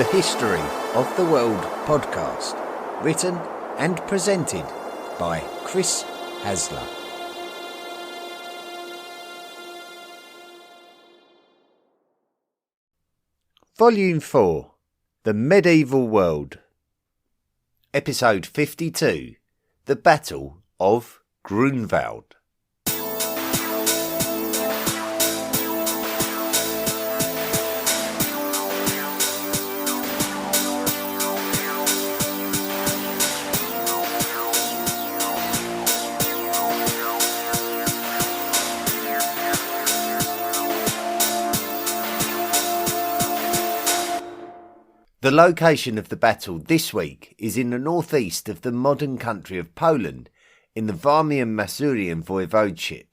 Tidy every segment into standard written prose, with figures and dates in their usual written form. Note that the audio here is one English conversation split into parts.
The History of the World podcast, written and presented by Chris Hasler. Volume 4, The Medieval World. Episode 52, The Battle of Grunwald. The location of the battle this week is in the northeast of the modern country of Poland, in the Warmian-Masurian voivodeship.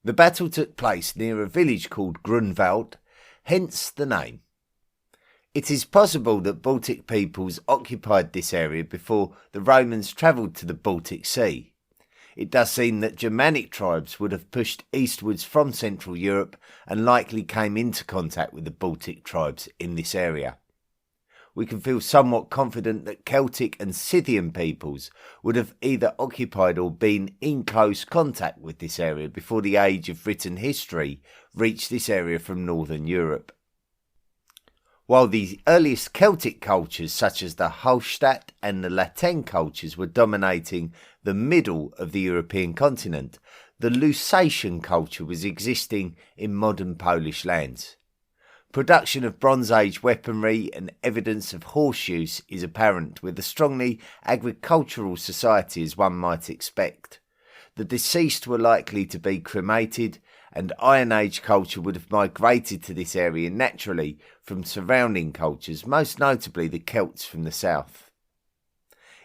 The battle took place near a village called Grunwald, hence the name. It is possible that Baltic peoples occupied this area before the Romans travelled to the Baltic Sea. It does seem that Germanic tribes would have pushed eastwards from Central Europe and likely came into contact with the Baltic tribes in this area. We can feel somewhat confident that Celtic and Scythian peoples would have either occupied or been in close contact with this area before the age of written history reached this area from northern Europe. While the earliest Celtic cultures such as the Hallstatt and the Latin cultures were dominating the middle of the European continent, the Lusatian culture was existing in modern Polish lands. Production of Bronze Age weaponry and evidence of horse use is apparent, with a strongly agricultural society as one might expect. The deceased were likely to be cremated, and Iron Age culture would have migrated to this area naturally from surrounding cultures, most notably the Celts from the south.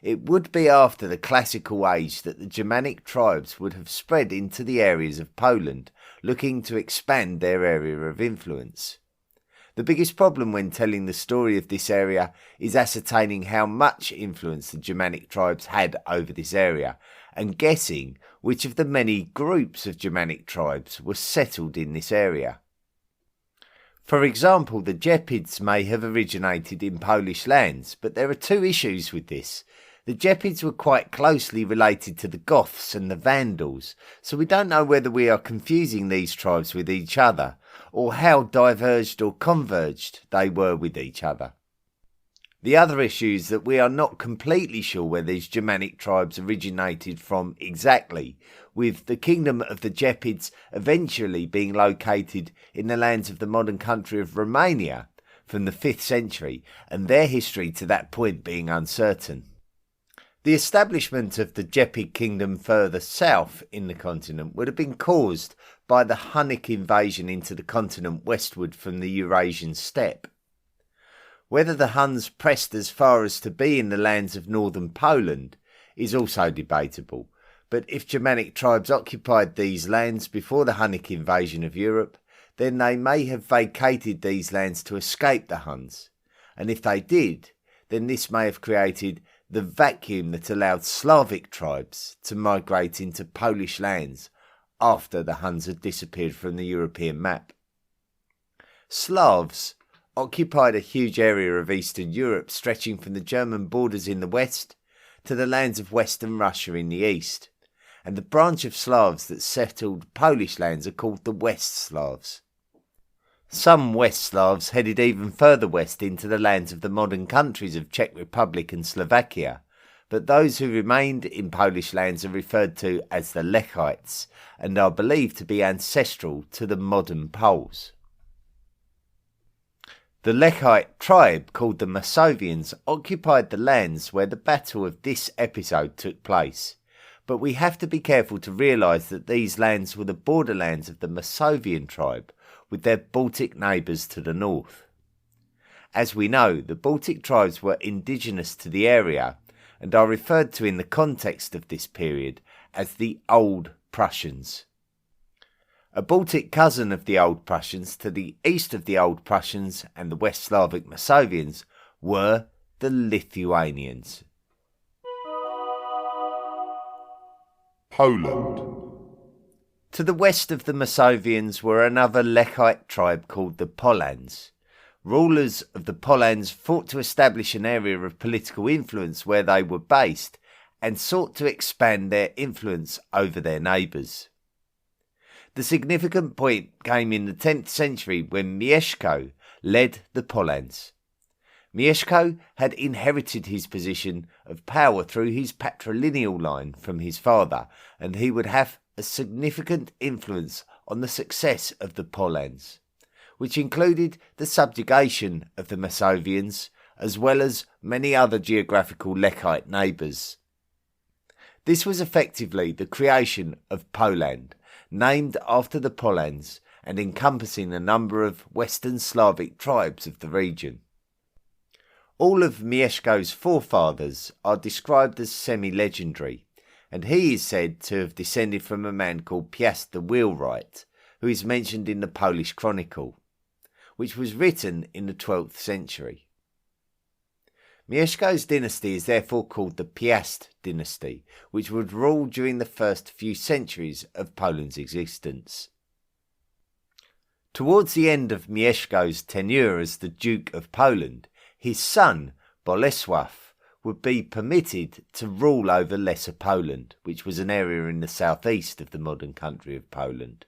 It would be after the Classical Age that the Germanic tribes would have spread into the areas of Poland, looking to expand their area of influence. The biggest problem when telling the story of this area is ascertaining how much influence the Germanic tribes had over this area, and guessing which of the many groups of Germanic tribes were settled in this area. For example, the Gepids may have originated in Polish lands, but there are two issues with this. The Gepids were quite closely related to the Goths and the Vandals, so we don't know whether we are confusing these tribes with each other, or how diverged or converged they were with each other. The other issue is that we are not completely sure where these Germanic tribes originated from exactly, with the kingdom of the Gepids eventually being located in the lands of the modern country of Romania from the 5th century, and their history to that point being uncertain. The establishment of the Gepid kingdom further south in the continent would have been caused by the Hunnic invasion into the continent westward from the Eurasian steppe. Whether the Huns pressed as far as to be in the lands of northern Poland is also debatable, but if Germanic tribes occupied these lands before the Hunnic invasion of Europe, then they may have vacated these lands to escape the Huns, and if they did, then this may have created the vacuum that allowed Slavic tribes to migrate into Polish lands after the Huns had disappeared from the European map. Slavs occupied a huge area of Eastern Europe, stretching from the German borders in the west to the lands of Western Russia in the east, and the branch of Slavs that settled Polish lands are called the West Slavs. Some West Slavs headed even further west into the lands of the modern countries of Czech Republic and Slovakia, but those who remained in Polish lands are referred to as the Lechites and are believed to be ancestral to the modern Poles. The Lechite tribe, called the Masovians, occupied the lands where the battle of this episode took place, but we have to be careful to realise that these lands were the borderlands of the Masovian tribe, with their Baltic neighbours to the north. As we know, the Baltic tribes were indigenous to the area and are referred to in the context of this period as the Old Prussians. A Baltic cousin of the Old Prussians to the east of the Old Prussians and the West Slavic Masovians were the Lithuanians. Poland. To the west of the Masovians were another Lechite tribe called the Polans, rulers of the Polans fought to establish an area of political influence where they were based and sought to expand their influence over their neighbours. The significant point came in the 10th century when Mieszko led the Polans. Mieszko had inherited his position of power through his patrilineal line from his father, and he would have a significant influence on the success of the Polans, which included the subjugation of the Masovians as well as many other geographical Lechite neighbours. This was effectively the creation of Poland, named after the Polans and encompassing a number of Western Slavic tribes of the region. All of Mieszko's forefathers are described as semi-legendary, and he is said to have descended from a man called Piast the Wheelwright, who is mentioned in the Polish Chronicle, which was written in the 12th century. Mieszko's dynasty is therefore called the Piast dynasty, which would rule during the first few centuries of Poland's existence. Towards the end of Mieszko's tenure as the Duke of Poland, his son, Bolesław, would be permitted to rule over Lesser Poland, which was an area in the southeast of the modern country of Poland.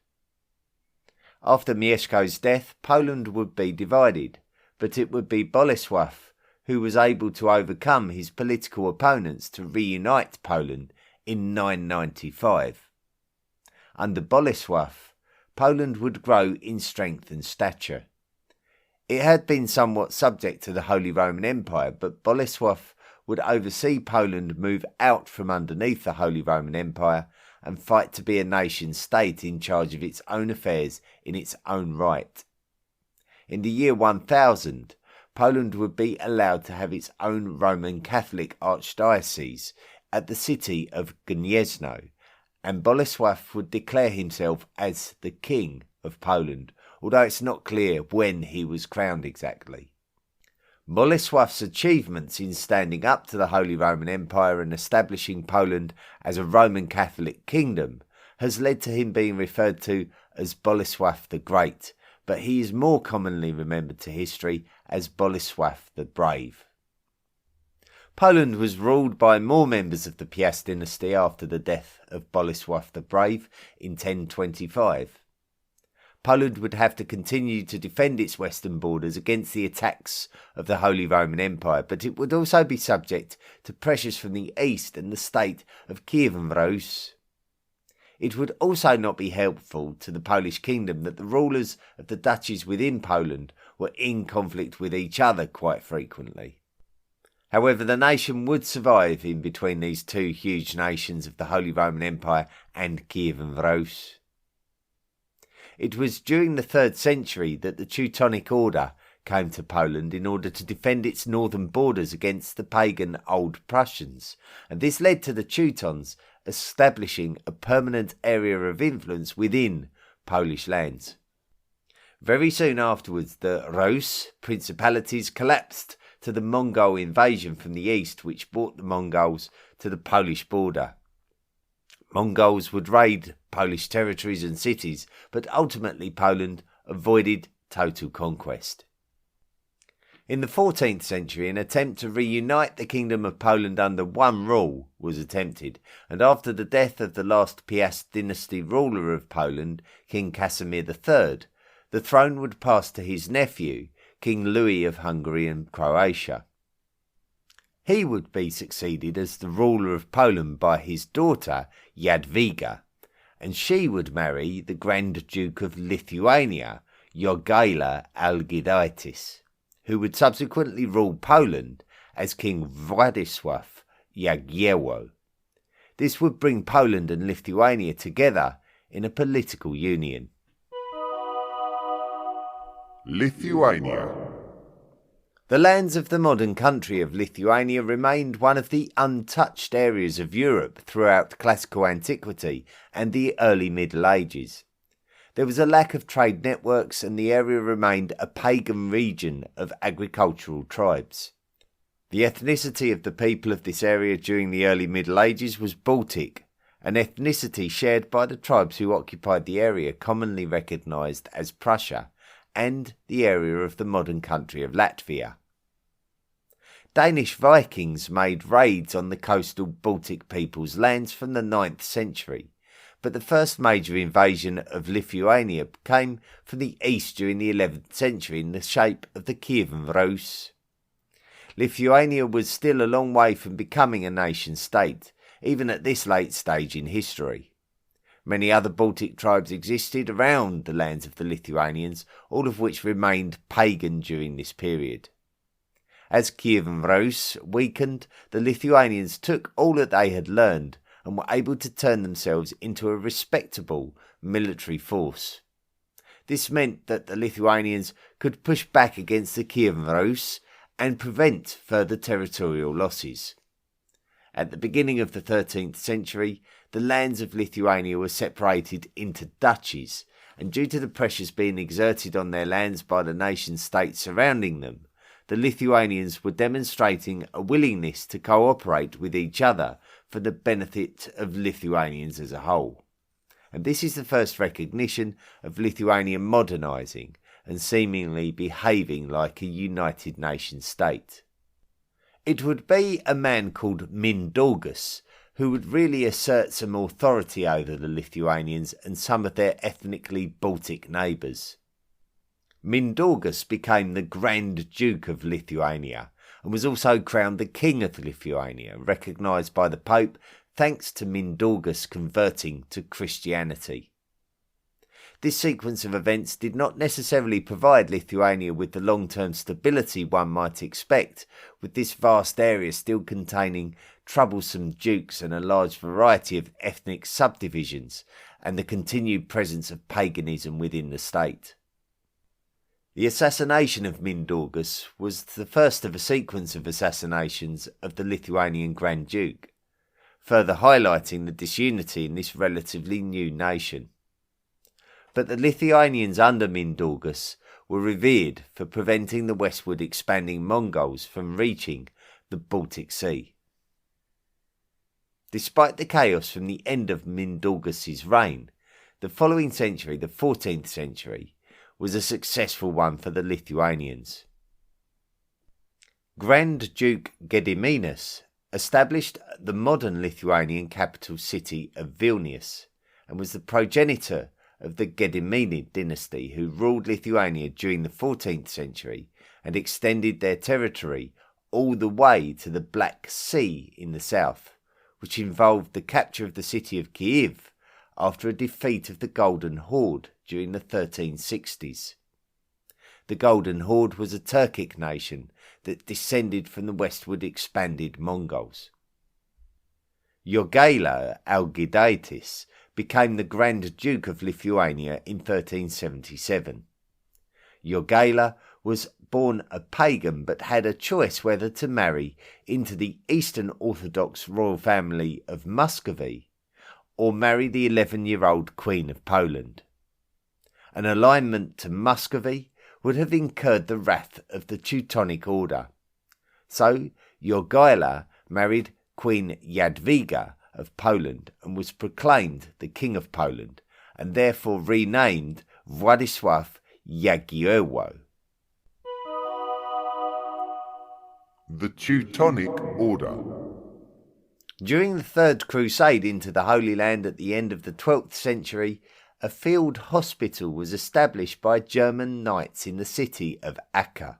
After Mieszko's death, Poland would be divided, but it would be Bolesław who was able to overcome his political opponents to reunite Poland in 995. Under Bolesław, Poland would grow in strength and stature. It had been somewhat subject to the Holy Roman Empire, but Bolesław would oversee Poland move out from underneath the Holy Roman Empire and fight to be a nation-state in charge of its own affairs in its own right. In the year 1000, Poland would be allowed to have its own Roman Catholic archdiocese at the city of Gniezno, and Bolesław would declare himself as the King of Poland, although it's not clear when he was crowned exactly. Bolesław's achievements in standing up to the Holy Roman Empire and establishing Poland as a Roman Catholic kingdom has led to him being referred to as Bolesław the Great, but he is more commonly remembered to history as Bolesław the Brave. Poland was ruled by more members of the Piast dynasty after the death of Bolesław the Brave in 1025. Poland would have to continue to defend its western borders against the attacks of the Holy Roman Empire, but it would also be subject to pressures from the east and the state of Kiev-Rus. It would also not be helpful to the Polish kingdom that the rulers of the duchies within Poland were in conflict with each other quite frequently. However, the nation would survive in between these two huge nations of the Holy Roman Empire and Kiev-Rus. It was during the 3rd century that the Teutonic Order came to Poland in order to defend its northern borders against the pagan Old Prussians, and this led to the Teutons establishing a permanent area of influence within Polish lands. Very soon afterwards, the Rus principalities collapsed to the Mongol invasion from the east, which brought the Mongols to the Polish border. Mongols would raid Polish territories and cities, but ultimately Poland avoided total conquest. In the 14th century, an attempt to reunite the Kingdom of Poland under one rule was attempted, and after the death of the last Piast dynasty ruler of Poland, King Casimir III, the throne would pass to his nephew, King Louis of Hungary and Croatia. He would be succeeded as the ruler of Poland by his daughter, Jadwiga, and she would marry the Grand Duke of Lithuania, Jogaila Algidaitis, who would subsequently rule Poland as King Władysław Jagiełło. This would bring Poland and Lithuania together in a political union. Lithuania. The lands of the modern country of Lithuania remained one of the untouched areas of Europe throughout classical antiquity and the early Middle Ages. There was a lack of trade networks, and the area remained a pagan region of agricultural tribes. The ethnicity of the people of this area during the early Middle Ages was Baltic, an ethnicity shared by the tribes who occupied the area commonly recognised as Prussia, and the area of the modern country of Latvia. Danish Vikings made raids on the coastal Baltic peoples' lands from the 9th century, but the first major invasion of Lithuania came from the east during the 11th century in the shape of the Kievan Rus. Lithuania was still a long way from becoming a nation-state, even at this late stage in history. Many other Baltic tribes existed around the lands of the Lithuanians, all of which remained pagan during this period. As Kievan Rus weakened, the Lithuanians took all that they had learned and were able to turn themselves into a respectable military force. This meant that the Lithuanians could push back against the Kievan Rus and prevent further territorial losses. At the beginning of the 13th century, the lands of Lithuania were separated into duchies, and due to the pressures being exerted on their lands by the nation-states surrounding them, the Lithuanians were demonstrating a willingness to cooperate with each other for the benefit of Lithuanians as a whole. And this is the first recognition of Lithuania modernising and seemingly behaving like a united nation-state. It would be a man called Mindaugas who would really assert some authority over the Lithuanians and some of their ethnically Baltic neighbours. Mindaugas became the Grand Duke of Lithuania and was also crowned the King of Lithuania, recognised by the Pope thanks to Mindaugas converting to Christianity. This sequence of events did not necessarily provide Lithuania with the long-term stability one might expect, with this vast area still containing troublesome dukes and a large variety of ethnic subdivisions, and the continued presence of paganism within the state. The assassination of Mindaugas was the first of a sequence of assassinations of the Lithuanian Grand Duke, further highlighting the disunity in this relatively new nation. But the Lithuanians under Mindaugas were revered for preventing the westward expanding Mongols from reaching the Baltic Sea. Despite the chaos from the end of Mindaugas' reign, the following century, the 14th century, was a successful one for the Lithuanians. Grand Duke Gediminas established the modern Lithuanian capital city of Vilnius and was the progenitor of the Gediminid dynasty who ruled Lithuania during the 14th century and extended their territory all the way to the Black Sea in the south, which involved the capture of the city of Kiev after a defeat of the Golden Horde during the 1360s. The Golden Horde was a Turkic nation that descended from the westward expanded Mongols. Jogaila Algidaitis became the Grand Duke of Lithuania in 1377. Jogaila was born a pagan but had a choice whether to marry into the Eastern Orthodox royal family of Muscovy or marry the 11-year-old Queen of Poland. An alignment to Muscovy would have incurred the wrath of the Teutonic Order. So Jogaila married Queen Jadwiga of Poland and was proclaimed the King of Poland and therefore renamed Władysław Jagiełło. The Teutonic Order. During the Third Crusade into the Holy Land at the end of the 12th century, a field hospital was established by German knights in the city of Acre.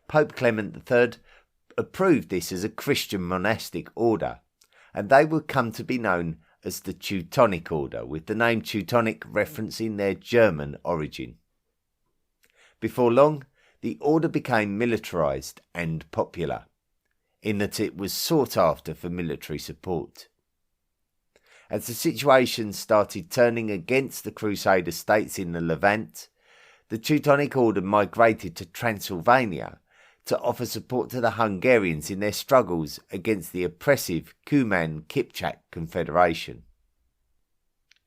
Pope Clement III approved this as a Christian monastic order, and they would come to be known as the Teutonic Order, with the name Teutonic referencing their German origin. Before long, the order became militarised and popular, in that it was sought after for military support. As the situation started turning against the Crusader states in the Levant, the Teutonic Order migrated to Transylvania to offer support to the Hungarians in their struggles against the oppressive Kuman-Kipchak Confederation.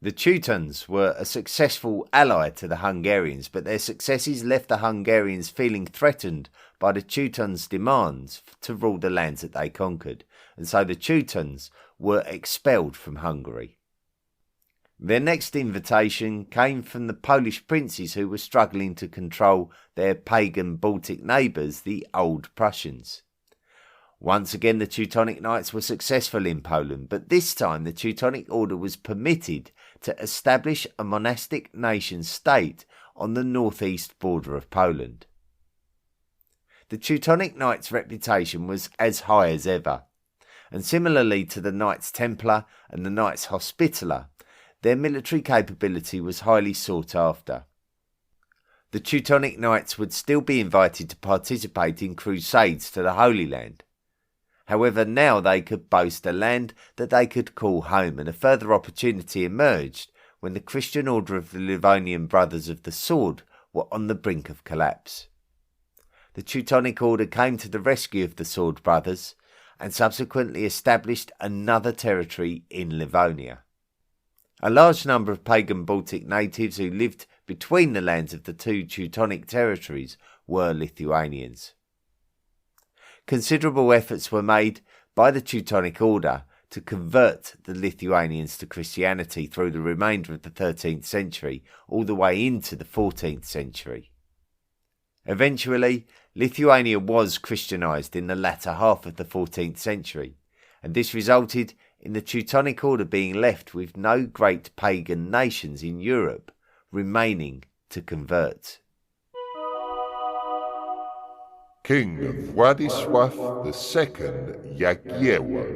The Teutons were a successful ally to the Hungarians, but their successes left the Hungarians feeling threatened by the Teutons' demands to rule the lands that they conquered, and so the Teutons were expelled from Hungary. Their next invitation came from the Polish princes who were struggling to control their pagan Baltic neighbours, the Old Prussians. Once again, the Teutonic Knights were successful in Poland, but this time the Teutonic Order was permitted to establish a monastic nation-state on the northeast border of Poland. The Teutonic Knights' reputation was as high as ever, and similarly to the Knights Templar and the Knights Hospitaller, their military capability was highly sought after. The Teutonic Knights would still be invited to participate in crusades to the Holy Land. However, now they could boast a land that they could call home, and a further opportunity emerged when the Christian Order of the Livonian Brothers of the Sword were on the brink of collapse. The Teutonic Order came to the rescue of the Sword Brothers and subsequently established another territory in Livonia. A large number of pagan Baltic natives who lived between the lands of the two Teutonic territories were Lithuanians. Considerable efforts were made by the Teutonic Order to convert the Lithuanians to Christianity through the remainder of the 13th century, all the way into the 14th century. Eventually, Lithuania was Christianized in the latter half of the 14th century, and this resulted in the Teutonic Order being left with no great pagan nations in Europe remaining to convert. King Władysław II Jagiełło.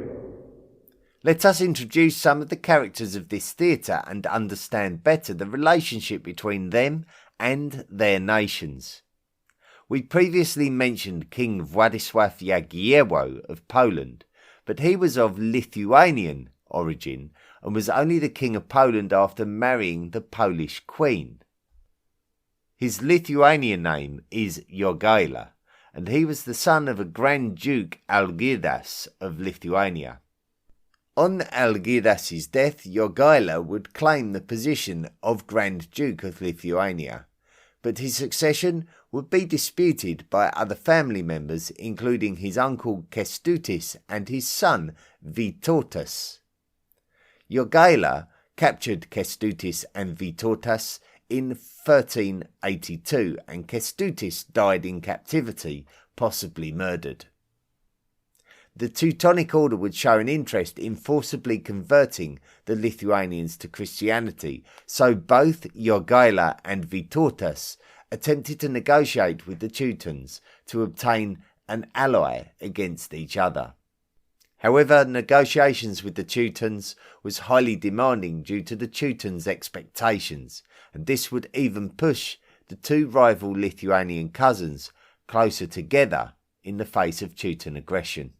Let us introduce some of the characters of this theatre and understand better the relationship between them and their nations. We previously mentioned King Władysław Jagiełło of Poland, but he was of Lithuanian origin and was only the King of Poland after marrying the Polish Queen. His Lithuanian name is Jogaila, and he was the son of a Grand Duke Algirdas of Lithuania. On Algirdas's death, Jogaila would claim the position of Grand Duke of Lithuania, but his succession would be disputed by other family members, including his uncle Kęstutis and his son Vytautas. Jogaila captured Kęstutis and Vytautas in 1382, and Kęstutis died in captivity, possibly murdered. The Teutonic Order would show an interest in forcibly converting the Lithuanians to Christianity, so both Jogaila and Vytautas attempted to negotiate with the Teutons to obtain an ally against each other. However, negotiations with the Teutons was highly demanding due to the Teutons' expectations, and this would even push the two rival Lithuanian cousins closer together in the face of Teuton aggression.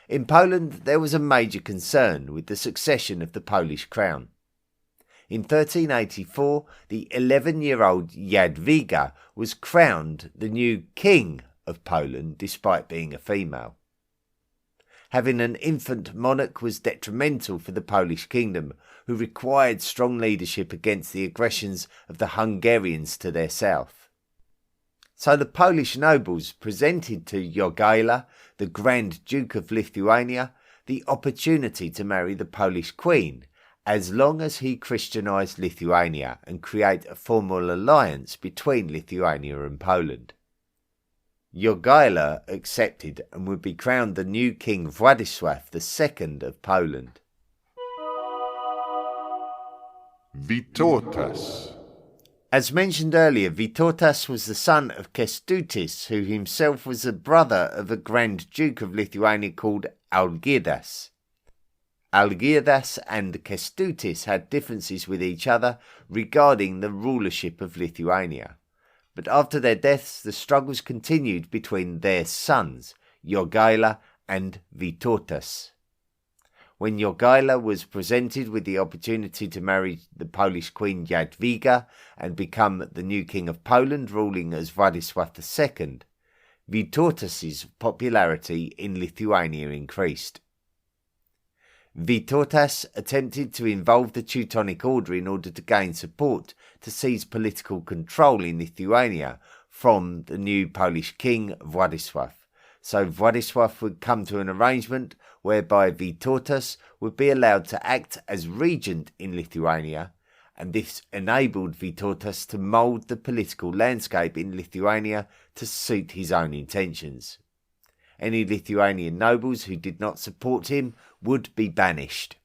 In Poland, there was a major concern with the succession of the Polish crown. In 1384, the 11-year-old Jadwiga was crowned the new King of Poland despite being a female. Having an infant monarch was detrimental for the Polish kingdom, who required strong leadership against the aggressions of the Hungarians to their south. So the Polish nobles presented to Jogaila, the Grand Duke of Lithuania, the opportunity to marry the Polish Queen, as long as he Christianized Lithuania and create a formal alliance between Lithuania and Poland. Jogaila accepted and would be crowned the new King Władysław II of Poland. Vytautas. As mentioned earlier, Vytautas was the son of Kęstutis, who himself was the brother of a Grand Duke of Lithuania called Algirdas. Algirdas and Kęstutis had differences with each other regarding the rulership of Lithuania, but after their deaths the struggles continued between their sons, Jogaila and Vytautas. When Jogaila was presented with the opportunity to marry the Polish Queen Jadwiga and become the new King of Poland, ruling as Władysław II, Vytautas's popularity in Lithuania increased. Vytautas attempted to involve the Teutonic Order in order to gain support to seize political control in Lithuania from the new Polish king Władysław, so Władysław would come to an arrangement whereby Vytautas would be allowed to act as regent in Lithuania, and this enabled Vytautas to mould the political landscape in Lithuania to suit his own intentions. Any Lithuanian nobles who did not support him would be banished.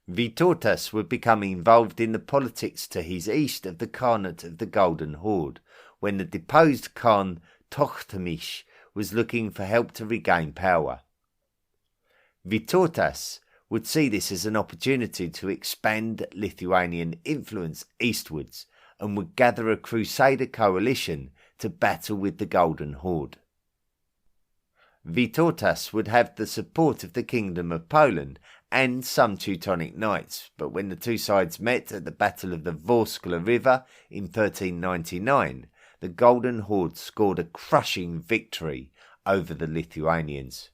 Vytautas would become involved in the politics to his east of the Khanate of the Golden Horde, when the deposed Khan Tohtamish was looking for help to regain power. Vytautas would see this as an opportunity to expand Lithuanian influence eastwards and would gather a crusader coalition to battle with the Golden Horde. Vytautas would have the support of the Kingdom of Poland and some Teutonic knights, but when the two sides met at the Battle of the Vorskla River in 1399, the Golden Horde scored a crushing victory over the Lithuanians.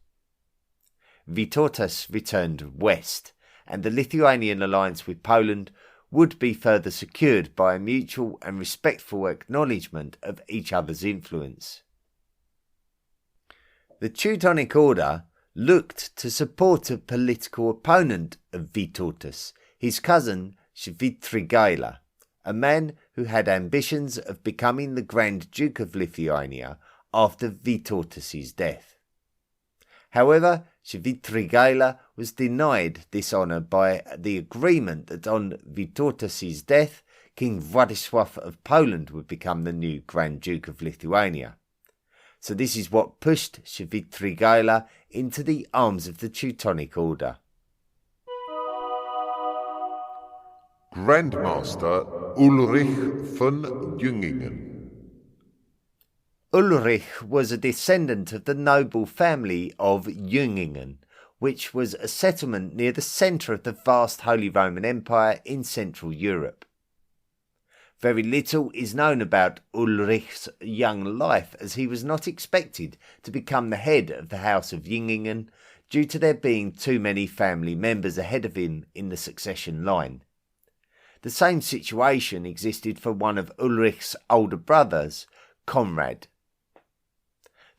Vytautas returned west, and the Lithuanian alliance with Poland would be further secured by a mutual and respectful acknowledgement of each other's influence. The Teutonic Order looked to support a political opponent of Vytautas, his cousin Świdrigaila, a man who had ambitions of becoming the Grand Duke of Lithuania after Vytautas' death. However, Świdrigaila was denied this honour by the agreement that on Vytautas' death, King Władysław of Poland would become the new Grand Duke of Lithuania. So this is what pushed Świdrigaila into the arms of the Teutonic Order. Grandmaster Ulrich von Jüngingen. Ulrich was a descendant of the noble family of Jüngingen, which was a settlement near the centre of the vast Holy Roman Empire in Central Europe. Very little is known about Ulrich's young life, as he was not expected to become the head of the House of Jüngingen due to there being too many family members ahead of him in the succession line. The same situation existed for one of Ulrich's older brothers, Conrad.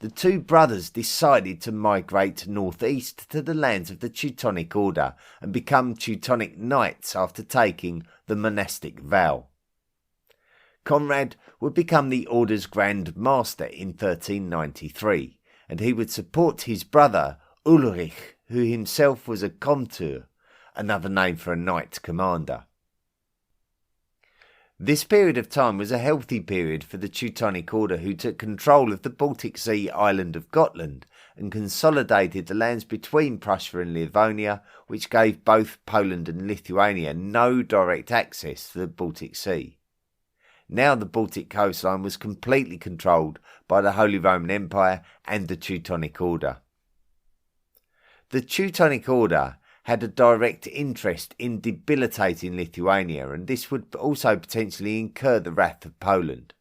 The two brothers decided to migrate northeast to the lands of the Teutonic Order and become Teutonic knights after taking the monastic vow. Conrad would become the Order's Grand Master in 1393, and he would support his brother Ulrich, who himself was a Komtur, another name for a knight commander. This period of time was a healthy period for the Teutonic Order, who took control of the Baltic Sea island of Gotland and consolidated the lands between Prussia and Livonia, which gave both Poland and Lithuania no direct access to the Baltic Sea. Now the Baltic coastline was completely controlled by the Holy Roman Empire and the Teutonic Order. The Teutonic Order had a direct interest in debilitating Lithuania, and this would also potentially incur the wrath of Poland.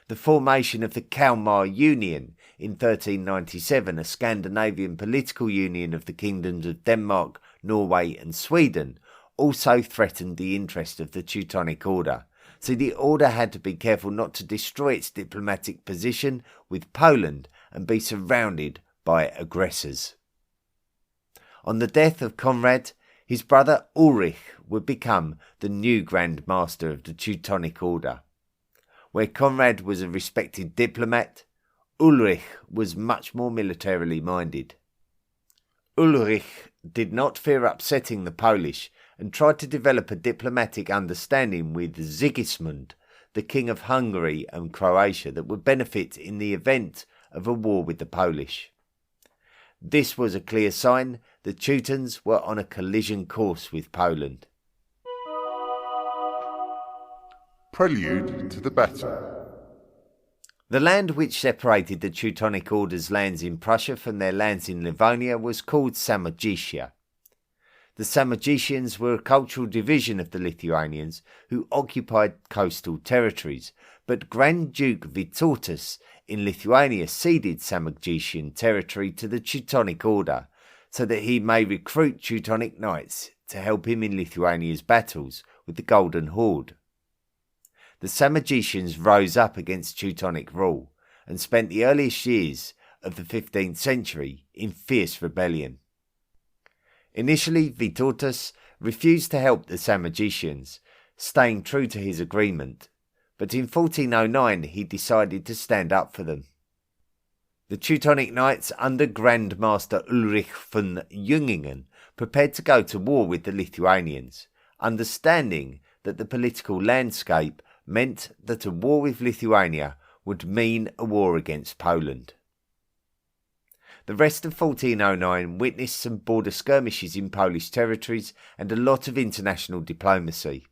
The formation of the Kalmar Union in 1397, a Scandinavian political union of the kingdoms of Denmark, Norway and Sweden, also threatened the interest of the Teutonic Order, so the Order had to be careful not to destroy its diplomatic position with Poland and be surrounded by aggressors. On the death of Conrad, his brother Ulrich would become the new Grand Master of the Teutonic Order. Where Conrad was a respected diplomat, Ulrich was much more militarily minded. Ulrich did not fear upsetting the Polish and tried to develop a diplomatic understanding with Sigismund, the King of Hungary and Croatia, that would benefit in the event of a war with the Polish. This was a clear sign the Teutons were on a collision course with Poland. Prelude to the battle. The land which separated the Teutonic Order's lands in Prussia from their lands in Livonia was called Samogitia. The Samogitians were a cultural division of the Lithuanians who occupied coastal territories, but Grand Duke Vytautas in Lithuania ceded Samogitian territory to the Teutonic Order, so that he may recruit Teutonic knights to help him in Lithuania's battles with the Golden Horde. The Samogitians rose up against Teutonic rule, and spent the earliest years of the 15th century in fierce rebellion. Initially, Vytautas refused to help the Samogitians, staying true to his agreement, but in 1409 he decided to stand up for them. The Teutonic Knights under Grand Master Ulrich von Jungingen prepared to go to war with the Lithuanians, understanding that the political landscape meant that a war with Lithuania would mean a war against Poland. The rest of 1409 witnessed some border skirmishes in Polish territories and a lot of international diplomacy.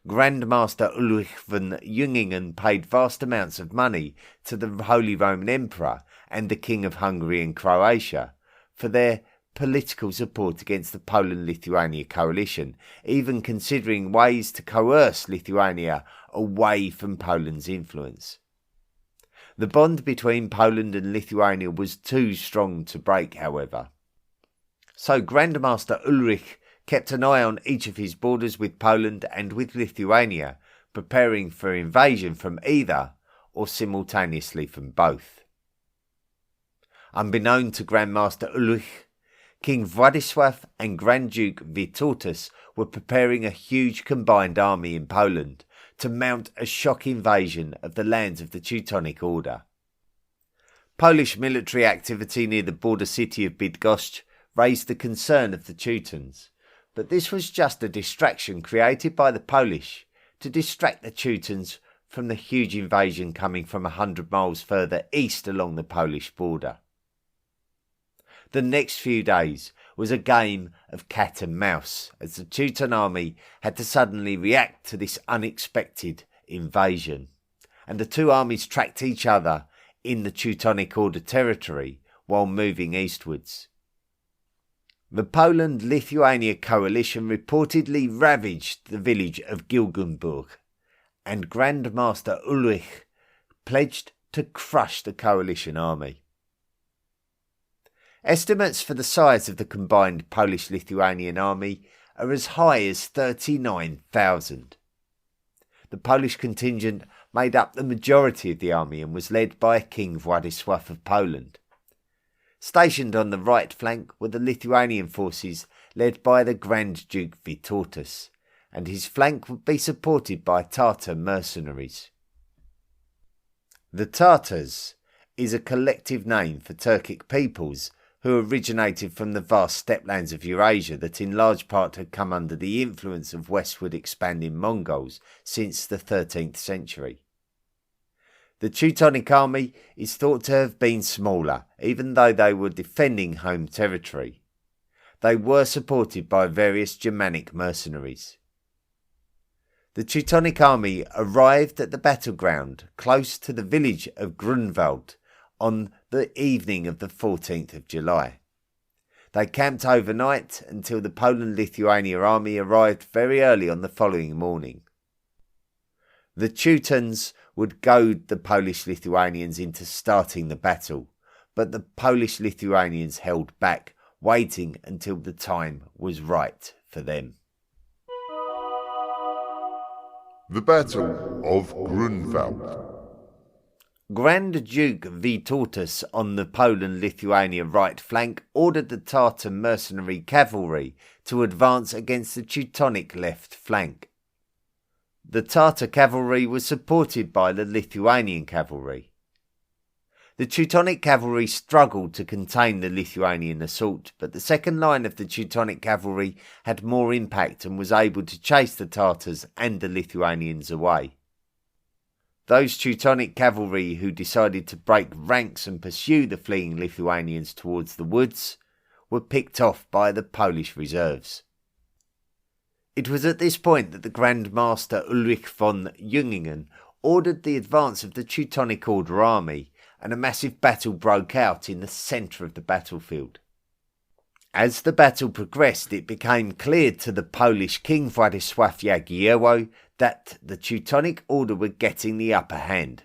Grand Master Ulrich von Jungingen paid vast amounts of money to the Holy Roman Emperor and the King of Hungary and Croatia for their political support against the Poland-Lithuania coalition, even considering ways to coerce Lithuania away from Poland's influence. The bond between Poland and Lithuania was too strong to break, however. So Grand Master Ulrich kept an eye on each of his borders with Poland and with Lithuania, preparing for invasion from either or simultaneously from both. Unbeknown to Grand Master Ulrich, King Władysław and Grand Duke Vytautas were preparing a huge combined army in Poland to mount a shock invasion of the lands of the Teutonic Order. Polish military activity near the border city of Bydgoszcz raised the concern of the Teutons, but this was just a distraction created by the Polish to distract the Teutons from the huge invasion coming from 100 miles further east along the Polish border. The next few days was a game of cat and mouse, as the Teuton army had to suddenly react to this unexpected invasion, and the two armies tracked each other in the Teutonic Order territory while moving eastwards. The Poland-Lithuania coalition reportedly ravaged the village of Gilgenburg, and Grand Master Ulrich pledged to crush the coalition army. Estimates for the size of the combined Polish-Lithuanian army are as high as 39,000. The Polish contingent made up the majority of the army and was led by King Władysław of Poland. Stationed on the right flank were the Lithuanian forces led by the Grand Duke Vytautas, and his flank would be supported by Tatar mercenaries. The Tatars is a collective name for Turkic peoples who originated from the vast steppelands of Eurasia that in large part had come under the influence of westward expanding Mongols since the 13th century. The Teutonic army is thought to have been smaller, even though they were defending home territory. They were supported by various Germanic mercenaries. The Teutonic army arrived at the battleground close to the village of Grunwald on the evening of the 14th of July. They camped overnight until the Poland-Lithuania army arrived very early on the following morning. The Teutons would goad the Polish-Lithuanians into starting the battle, but the Polish-Lithuanians held back, waiting until the time was right for them. The Battle of Grunwald. Grand Duke Vytautas on the Poland-Lithuania right flank ordered the Tatar mercenary cavalry to advance against the Teutonic left flank. The Tatar cavalry was supported by the Lithuanian cavalry. The Teutonic cavalry struggled to contain the Lithuanian assault, but the second line of the Teutonic cavalry had more impact and was able to chase the Tatars and the Lithuanians away. Those Teutonic cavalry who decided to break ranks and pursue the fleeing Lithuanians towards the woods were picked off by the Polish reserves. It was at this point that the Grand Master Ulrich von Jungingen ordered the advance of the Teutonic Order army, and a massive battle broke out in the centre of the battlefield. As the battle progressed, it became clear to the Polish King Władysław Jagiełło that the Teutonic Order were getting the upper hand.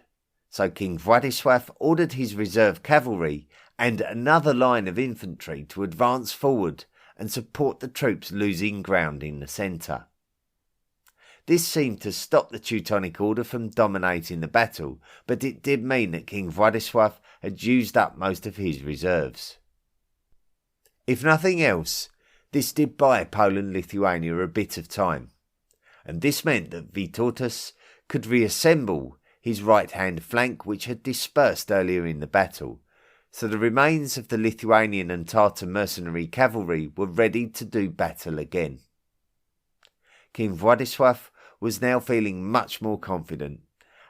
So King Władysław ordered his reserve cavalry and another line of infantry to advance forward and support the troops losing ground in the centre. This seemed to stop the Teutonic Order from dominating the battle, but it did mean that King Władysław had used up most of his reserves. If nothing else, this did buy Poland-Lithuania a bit of time, and this meant that Vytautas could reassemble his right-hand flank, which had dispersed earlier in the battle, so the remains of the Lithuanian and Tatar mercenary cavalry were ready to do battle again. King Władysław was now feeling much more confident,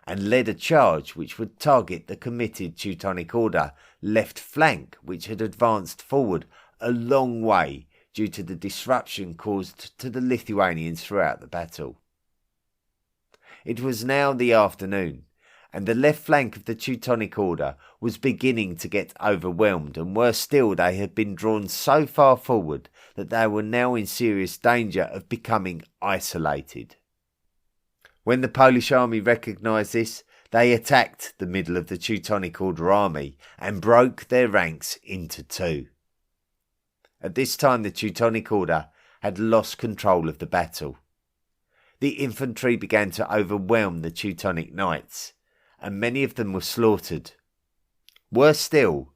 and led a charge which would target the committed Teutonic Order left flank, which had advanced forward a long way due to the disruption caused to the Lithuanians throughout the battle. It was now the afternoon, and the left flank of the Teutonic Order was beginning to get overwhelmed, and worse still, they had been drawn so far forward that they were now in serious danger of becoming isolated. When the Polish army recognised this, they attacked the middle of the Teutonic Order army and broke their ranks into two. At this time the Teutonic Order had lost control of the battle. The infantry began to overwhelm the Teutonic knights, and many of them were slaughtered. Worse still,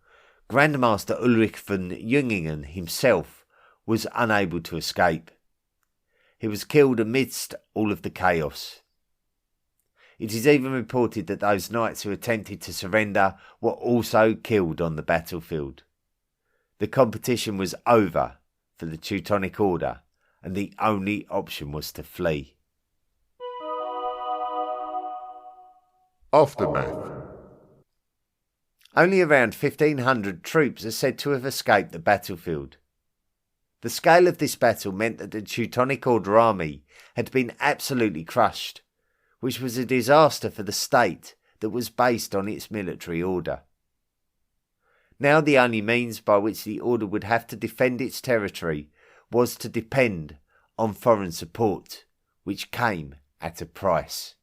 Grandmaster Ulrich von Jungingen himself was unable to escape. He was killed amidst all of the chaos. It is even reported that those knights who attempted to surrender were also killed on the battlefield. The competition was over for the Teutonic Order, and the only option was to flee. Aftermath. Only around 1,500 troops are said to have escaped the battlefield. The scale of this battle meant that the Teutonic Order army had been absolutely crushed, which was a disaster for the state that was based on its military order. Now the only means by which the order would have to defend its territory was to depend on foreign support, which came at a price.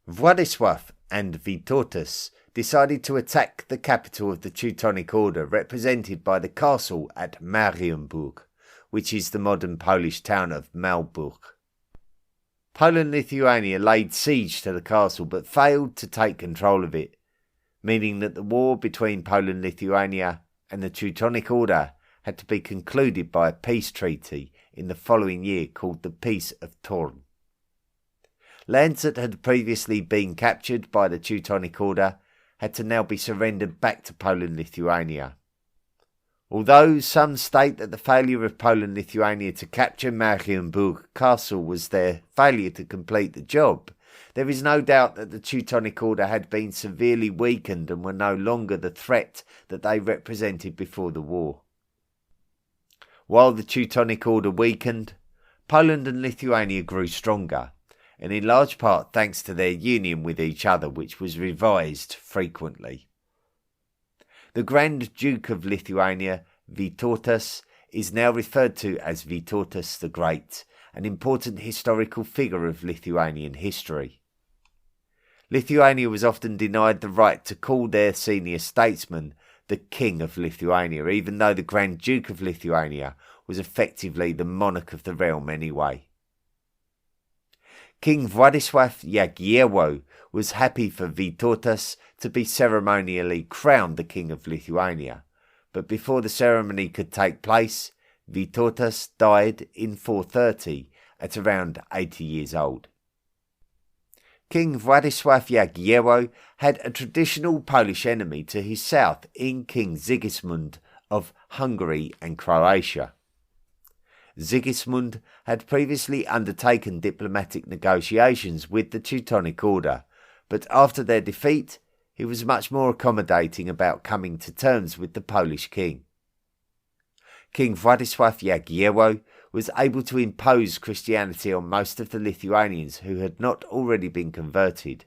Władysław and Vytautas decided to attack the capital of the Teutonic Order, represented by the castle at Marienburg, which is the modern Polish town of Malbork. Poland-Lithuania laid siege to the castle but failed to take control of it, meaning that the war between Poland-Lithuania and the Teutonic Order had to be concluded by a peace treaty in the following year called the Peace of Thorn. Lands that had previously been captured by the Teutonic Order had to now be surrendered back to Poland-Lithuania. Although some state that the failure of Poland-Lithuania to capture Marienburg Castle was their failure to complete the job, there is no doubt that the Teutonic Order had been severely weakened and were no longer the threat that they represented before the war. While the Teutonic Order weakened, Poland and Lithuania grew stronger, and in large part thanks to their union with each other, which was revised frequently. The Grand Duke of Lithuania, Vytautas, is now referred to as Vytautas the Great, an important historical figure of Lithuanian history. Lithuania was often denied the right to call their senior statesman the King of Lithuania, even though the Grand Duke of Lithuania was effectively the monarch of the realm anyway. King Władysław Jagiełło was happy for Vytautas to be ceremonially crowned the King of Lithuania, but before the ceremony could take place, Vytautas died in 430 at around 80 years old. King Władysław Jagiełło had a traditional Polish enemy to his south in King Sigismund of Hungary and Croatia. Sigismund had previously undertaken diplomatic negotiations with the Teutonic Order, but after their defeat, he was much more accommodating about coming to terms with the Polish king. King Władysław Jagiełło was able to impose Christianity on most of the Lithuanians who had not already been converted,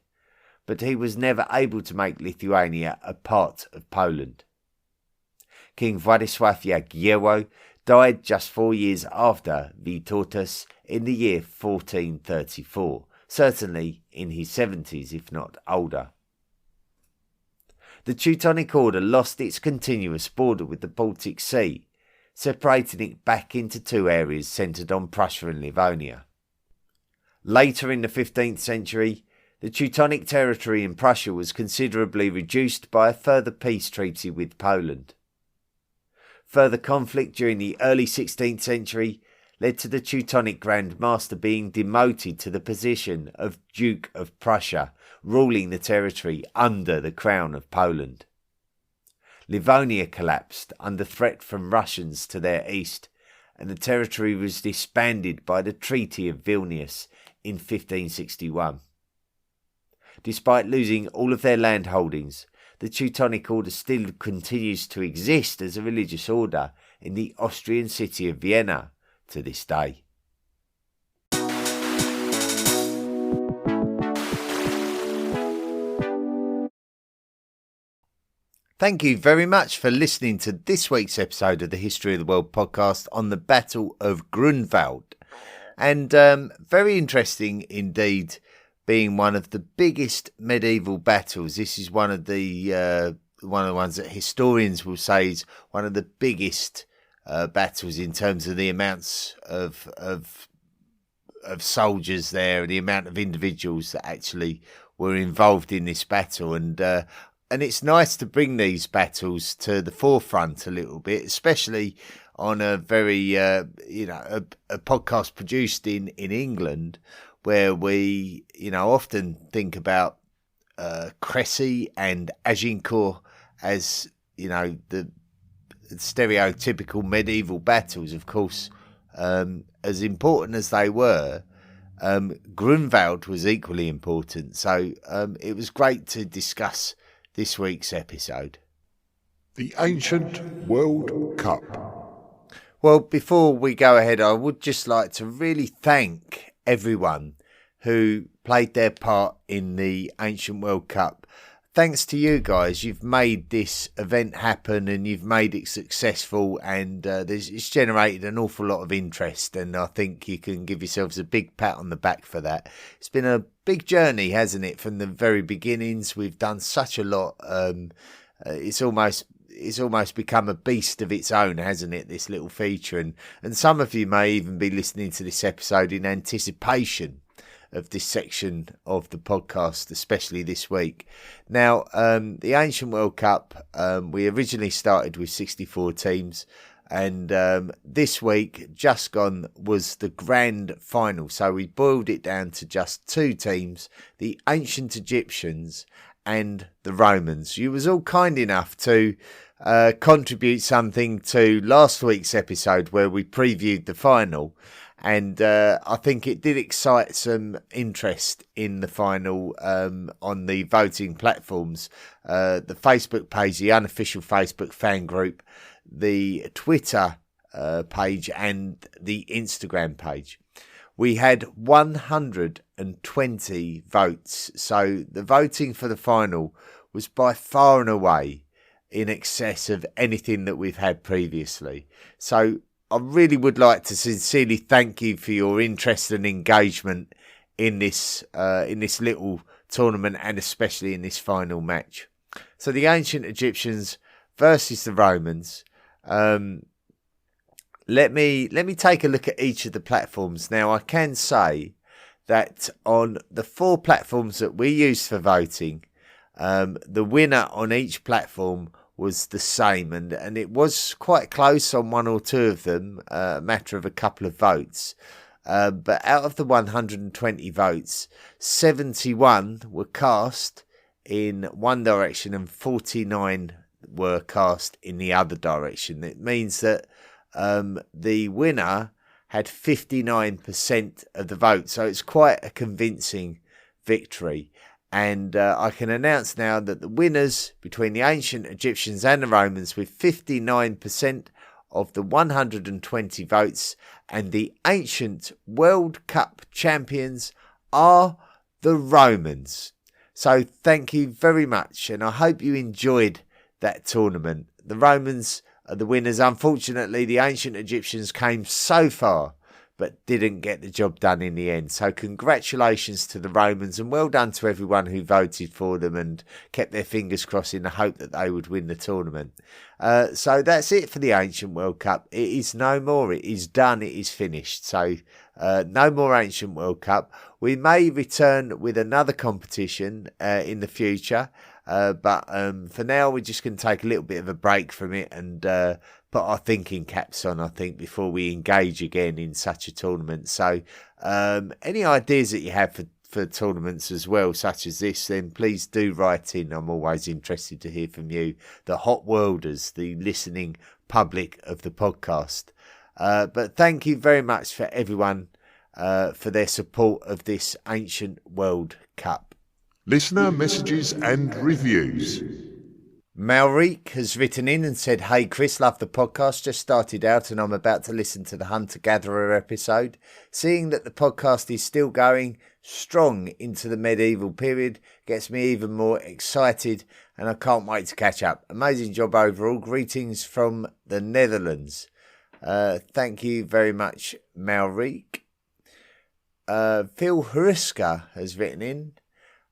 but he was never able to make Lithuania a part of Poland. King Władysław Jagiełło died just 4 years after Vytautas in the year 1434, certainly in his 70s if not older. The Teutonic Order lost its continuous border with the Baltic Sea, separating it back into two areas centred on Prussia and Livonia. Later in the 15th century, the Teutonic territory in Prussia was considerably reduced by a further peace treaty with Poland. Further conflict during the early 16th century led to the Teutonic Grand Master being demoted to the position of Duke of Prussia, ruling the territory under the Crown of Poland. Livonia collapsed under threat from Russians to their east, and the territory was disbanded by the Treaty of Vilnius in 1561. Despite losing all of their land holdings, the Teutonic Order still continues to exist as a religious order in the Austrian city of Vienna to this day. Thank you very much for listening to this week's episode of the History of the World podcast on the Battle of Grunwald. And very interesting indeed, being one of the biggest medieval battles. This is one of the ones that historians will say is one of the biggest battles in terms of the amounts of soldiers there, the amount of individuals that actually were involved in this battle, and it's nice to bring these battles to the forefront a little bit, especially on a very a podcast produced in England, where we often think about Crécy and Agincourt as the stereotypical medieval battles. Of course, as important as they were, Grunwald was equally important. So it was great to discuss this week's episode. The Ancient World Cup. Well, before we go ahead, I would just like to really thank everyone who played their part in the Ancient World Cup. Thanks to you guys, you've made this event happen and you've made it successful, and it's generated an awful lot of interest, and I think you can give yourselves a big pat on the back for that. It's been a big journey, hasn't it, from the very beginnings. We've done such a lot. It's almost become a beast of its own, hasn't it, this little feature, and some of you may even be listening to this episode in anticipation of this section of the podcast, especially this week. Now, the Ancient World Cup, we originally started with 64 teams, and this week, just gone, was the grand final. So we boiled it down to just two teams, the ancient Egyptians and the Romans. You was all kind enough to contribute something to last week's episode where we previewed the final. And I think it did excite some interest in the final on the voting platforms. The Facebook page, the unofficial Facebook fan group, the Twitter page and the Instagram page. We had 120 votes. So the voting for the final was by far and away in excess of anything that we've had previously. So I really would like to sincerely thank you for your interest and engagement in this little tournament, and especially in this final match. So the ancient Egyptians versus the Romans. Let me take a look at each of the platforms. Now, I can say that on the four platforms that we used for voting, the winner on each platform was the same, and it was quite close on one or two of them, a matter of a couple of votes. But out of the 120 votes, 71 were cast in one direction and 49 were cast in the other direction. It means that the winner had 59% of the vote, so it's quite a convincing victory. And I can announce now that the winners between the ancient Egyptians and the Romans, with 59% of the 120 votes, and the ancient World Cup champions are the Romans. So thank you very much, and I hope you enjoyed that tournament. The Romans are the winners. Unfortunately, the ancient Egyptians came so far but didn't get the job done in the end. So congratulations to the Romans, and well done to everyone who voted for them and kept their fingers crossed in the hope that they would win the tournament. So that's it for the Ancient World Cup. It is no more. It is done. It is finished. So no more Ancient World Cup. We may return with another competition in the future. But for now, we're just going to take a little bit of a break from it and put our thinking caps on, I think, before we engage again in such a tournament. So any ideas that you have for tournaments as well, such as this, then please do write in. I'm always interested to hear from you, the hot worlders, the listening public of the podcast. But thank you very much for everyone for their support of this Ancient World Cup. Listener messages and reviews. Malrik has written in and said, "Hey Chris, love the podcast. Just started out and I'm about to listen to the Hunter-Gatherer episode. Seeing that the podcast is still going strong into the medieval period gets me even more excited and I can't wait to catch up. Amazing job overall. Greetings from the Netherlands." Thank you very much, Malrik. Phil Huruska has written in.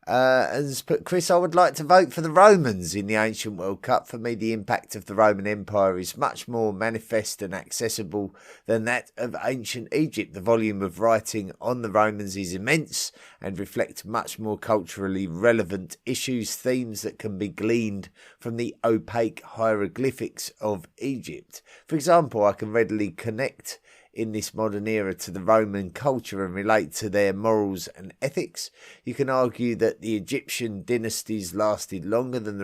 Has put, "Chris, I would like to vote for the Romans in the Ancient World Cup. For me, the impact of the Roman Empire is much more manifest and accessible than that of ancient Egypt. The volume of writing on the Romans is immense and reflects much more culturally relevant issues, themes that can be gleaned from the opaque hieroglyphics of Egypt. For example, I can readily connect in this modern era to the Roman culture and relate to their morals and ethics. You can argue that the Egyptian dynasties lasted longer than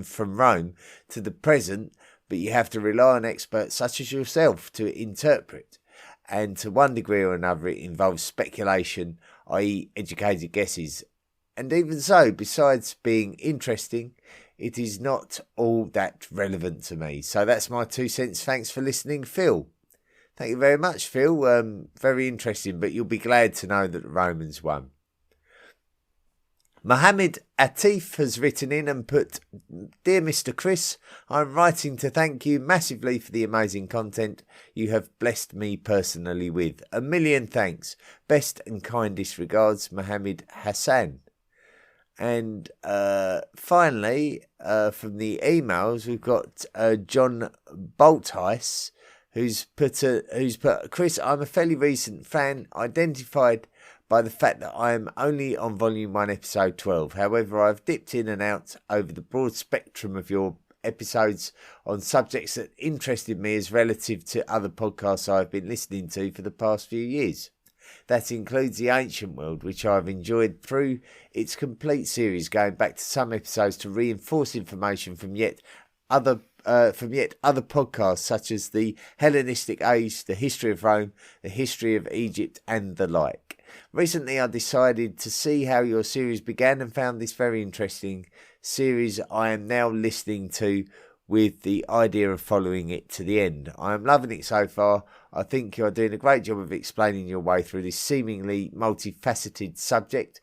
from Rome to the present, but you have to rely on experts such as yourself to interpret. And to one degree or another, it involves speculation, i.e. educated guesses. And even so, besides being interesting, it is not all that relevant to me. So that's my 2 cents. Thanks for listening, Phil." Thank you very much, Phil. Very interesting, but you'll be glad to know that the Romans won. Mohammed Atif has written in and put, "Dear Mr. Chris, I'm writing to thank you massively for the amazing content you have blessed me personally with. A million thanks. Best and kindest regards, Mohammed Hassan." And finally, from the emails, we've got John Boltheis, who's put, "Chris, I'm a fairly recent fan, identified by the fact that I am only on Volume 1, Episode 12. However, I've dipped in and out over the broad spectrum of your episodes on subjects that interested me as relative to other podcasts I've been listening to for the past few years. That includes the Ancient World, which I've enjoyed through its complete series, going back to some episodes to reinforce information from yet other podcasts such as the Hellenistic Age, the history of Rome, the history of Egypt and the like. Recently I decided to see how your series began and found this very interesting series I am now listening to with the idea of following it to the end. I am loving it so far. I think you are doing a great job of explaining your way through this seemingly multifaceted subject.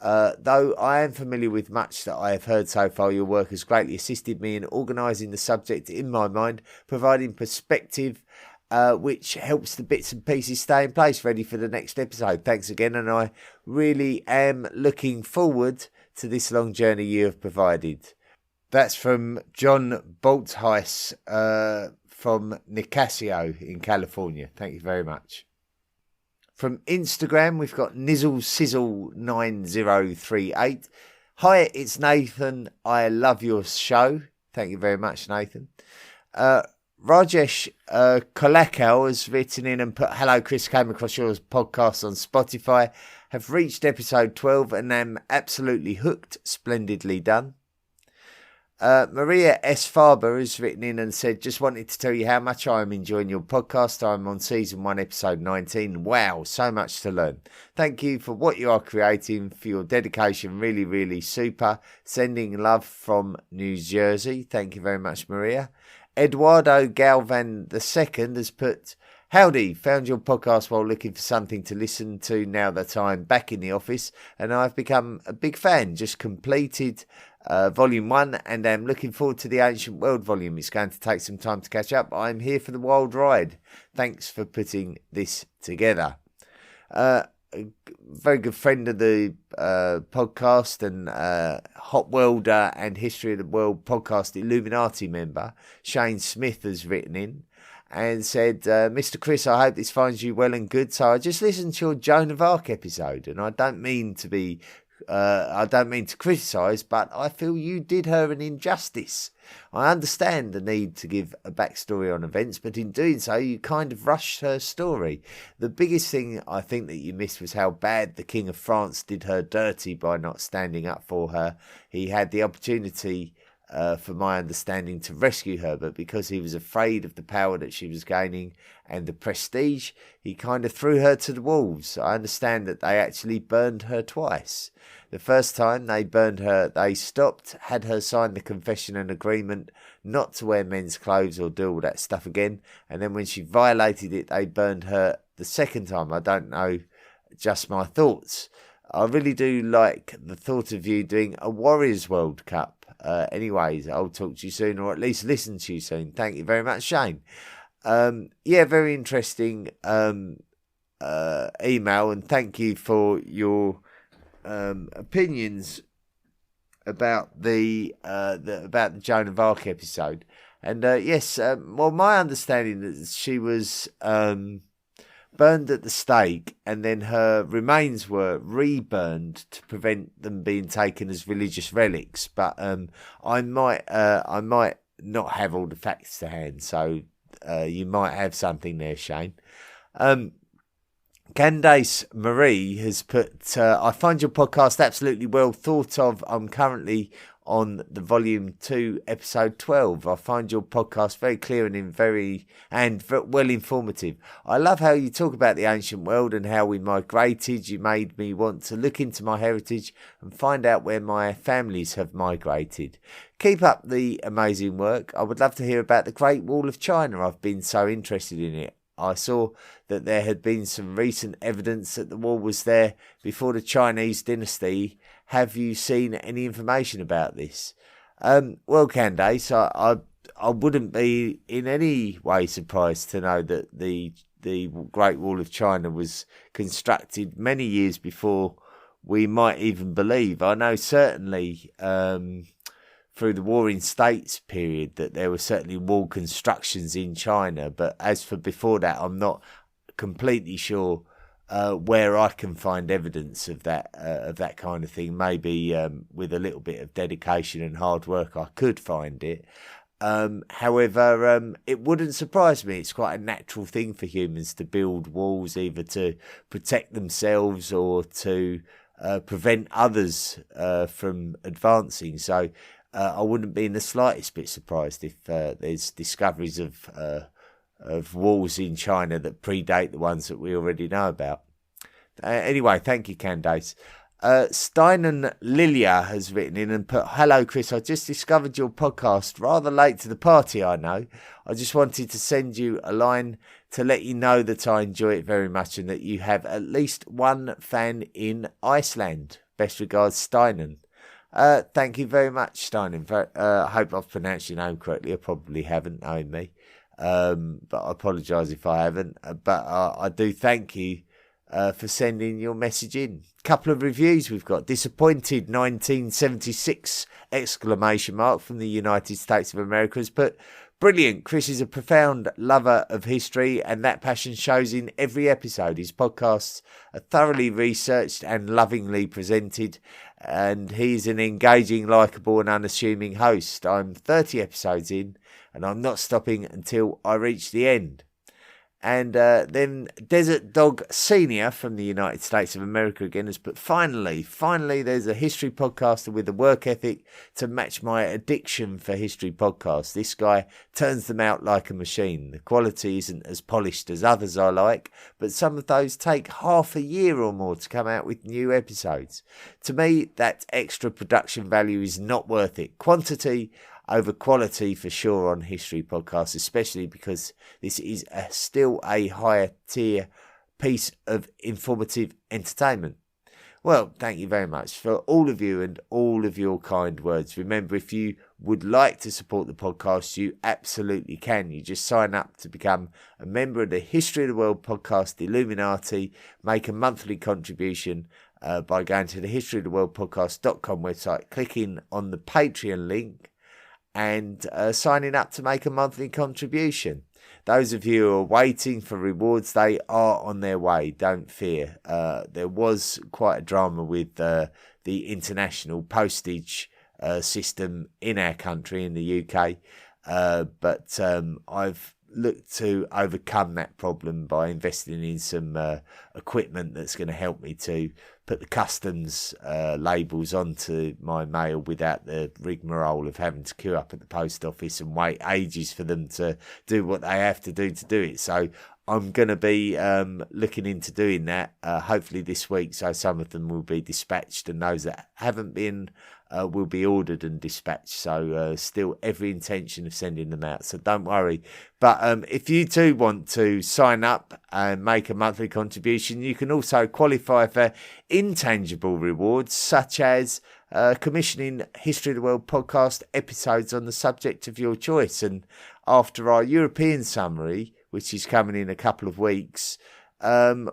Though I am familiar with much that I have heard so far, your work has greatly assisted me in organising the subject in my mind, providing perspective, which helps the bits and pieces stay in place ready for the next episode. Thanks again, and I really am looking forward to this long journey you have provided." That's from John Boltheis from Nicasio in California. Thank you very much. From Instagram, we've got NizzleSizzle9038. "Hi, it's Nathan. I love your show." Thank you very much, Nathan. Rajesh Kolakal has written in and put, "Hello, Chris. Came across your podcast on Spotify. Have reached episode 12 and am absolutely hooked. Splendidly done." Maria S. Farber has written in and said, "Just wanted to tell you how much I am enjoying your podcast. I'm on season 1, episode 19. Wow, so much to learn. Thank you for what you are creating, for your dedication. Really, really super. Sending love from New Jersey." Thank you very much, Maria. Eduardo Galvan II has put, Howdy, found your podcast while looking for something to listen to now that I'm back in the office, and I've become a big fan. Just completed volume 1 and am looking forward to the Ancient World volume. It's going to take some time to catch up. I'm here for the wild ride. Thanks for putting this together. A very good friend of the podcast and Hot Welder and History of the World podcast Illuminati member, Shane Smith, has written in and said, Mr. Chris, I hope this finds you well and good. So I just listened to your Joan of Arc episode, and I don't mean to criticise, but I feel you did her an injustice. I understand the need to give a backstory on events, but in doing so, you kind of rushed her story. The biggest thing I think that you missed was how bad the King of France did her dirty by not standing up for her. He had the opportunity, for my understanding, to rescue her, but because he was afraid of the power that she was gaining and the prestige, he kind of threw her to the wolves. I understand that they actually burned her twice. The first time they burned her, they stopped, had her sign the confession and agreement not to wear men's clothes or do all that stuff again, and then when she violated it, they burned her the second time. I don't know, just my thoughts. I really do like the thought of you doing a Warriors World Cup. Anyways, I'll talk to you soon, or at least listen to you soon. Thank you very much, Shane. Very interesting email, and thank you for your opinions about the Joan of Arc episode. And my understanding is she was burned at the stake, and then her remains were reburned to prevent them being taken as religious relics. But I might not have all the facts to hand, so you might have something there, Shane. Candace Marie has put, I find your podcast absolutely well thought of. I'm currently on the volume 2, episode 12. I find your podcast very clear and very well informative. I love how you talk about the ancient world and how we migrated. You made me want to look into my heritage and find out where my families have migrated. Keep up the amazing work. I would love to hear about the Great Wall of China. I've been so interested in it. I saw that there had been some recent evidence that the wall was there before the Chinese dynasty. Have you seen any information about this? Well, Candace, I wouldn't be in any way surprised to know that the Great Wall of China was constructed many years before we might even believe. I know certainly through the Warring States period that there were certainly wall constructions in China, but as for before that, I'm not completely sure where I can find evidence of that kind of thing. Maybe with a little bit of dedication and hard work I could find it. However, it wouldn't surprise me. It's quite a natural thing for humans to build walls, either to protect themselves or to prevent others from advancing. So I wouldn't be in the slightest bit surprised if there's discoveries of walls in China that predate the ones that we already know about. Anyway, thank you, Candace. Stein and Lilia has written in and put, hello, Chris. I just discovered your podcast rather late to the party, I know. I just wanted to send you a line to let you know that I enjoy it very much and that you have at least one fan in Iceland. Best regards, Steinen. Thank you very much, Steinen. I hope I've pronounced your name correctly. I probably haven't, knowing me. But I apologise if I haven't. But I do thank you for sending your message in. Couple of reviews we've got. Disappointed 1976 ! From the United States of America has put, brilliant. Chris is a profound lover of history and that passion shows in every episode. His podcasts are thoroughly researched and lovingly presented, and he's an engaging, likeable and unassuming host. I'm 30 episodes in and I'm not stopping until I reach the end. And then Desert Dog Senior from the United States of America again has put, finally, there's a history podcaster with a work ethic to match my addiction for history podcasts. This guy turns them out like a machine. The quality isn't as polished as others I like, but some of those take half a year or more to come out with new episodes. To me, that extra production value is not worth it. Quantity over quality for sure on history podcasts, especially because this is still a higher tier piece of informative entertainment. Well, thank you very much for all of you and all of your kind words. Remember, if you would like to support the podcast, you absolutely can. You just sign up to become a member of the History of the World podcast Illuminati, make a monthly contribution by going to the historyoftheworldpodcast.com website, clicking on the Patreon link and signing up to make a monthly contribution. Those of you who are waiting for rewards, they are on their way, don't fear. There was quite a drama with the international postage system in our country, in the UK, but I've looked to overcome that problem by investing in some equipment that's going to help me to put the customs labels onto my mail without the rigmarole of having to queue up at the post office and wait ages for them to do what they have to do it. So I'm going to be looking into doing that hopefully this week, so some of them will be dispatched and those that haven't been will be ordered and dispatched. So still every intention of sending them out, so don't worry. But if you too want to sign up and make a monthly contribution, you can also qualify for intangible rewards such as commissioning History of the World podcast episodes on the subject of your choice. And after our European summary, which is coming in a couple of weeks,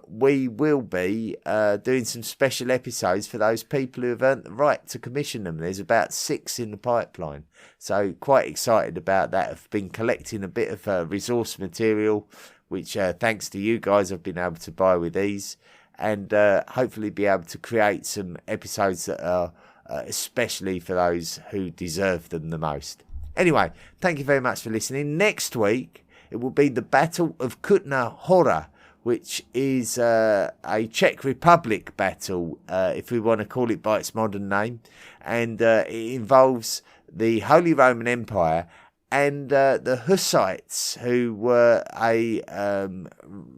we will be doing some special episodes for those people who have earned the right to commission them. There's about 6 in the pipeline, so quite excited about that. I've been collecting a bit of resource material, which thanks to you guys I've been able to buy with ease, and hopefully be able to create some episodes that are especially for those who deserve them the most. Anyway, thank you very much for listening. Next week it will be the Battle of Kutna Hora, which is a Czech Republic battle, if we want to call it by its modern name. And it involves the Holy Roman Empire and the Hussites, who were a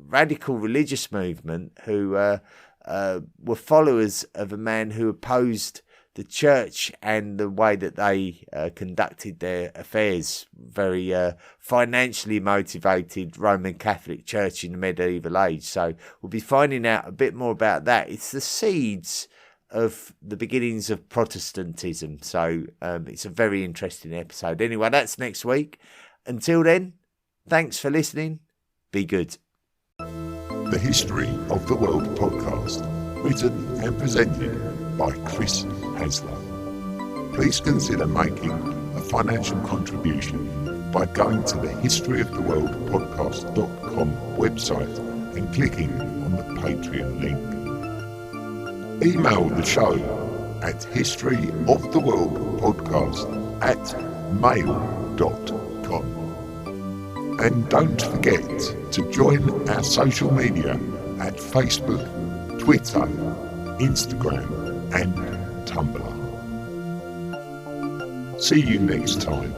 radical religious movement who were followers of a man who opposed the church and the way that they conducted their affairs. Very financially motivated Roman Catholic Church in the medieval age. So we'll be finding out a bit more about that. It's the seeds of the beginnings of Protestantism. So it's a very interesting episode. Anyway, that's next week. Until then, thanks for listening. Be good. The History of the World podcast, written and presented by Chris Hasler. Please consider making a financial contribution by going to the historyoftheworldpodcast.com website and clicking on the Patreon link. Email the show at historyoftheworldpodcast@mail.com. And don't forget to join our social media at Facebook, Twitter, Instagram and Tumblr. See you next time.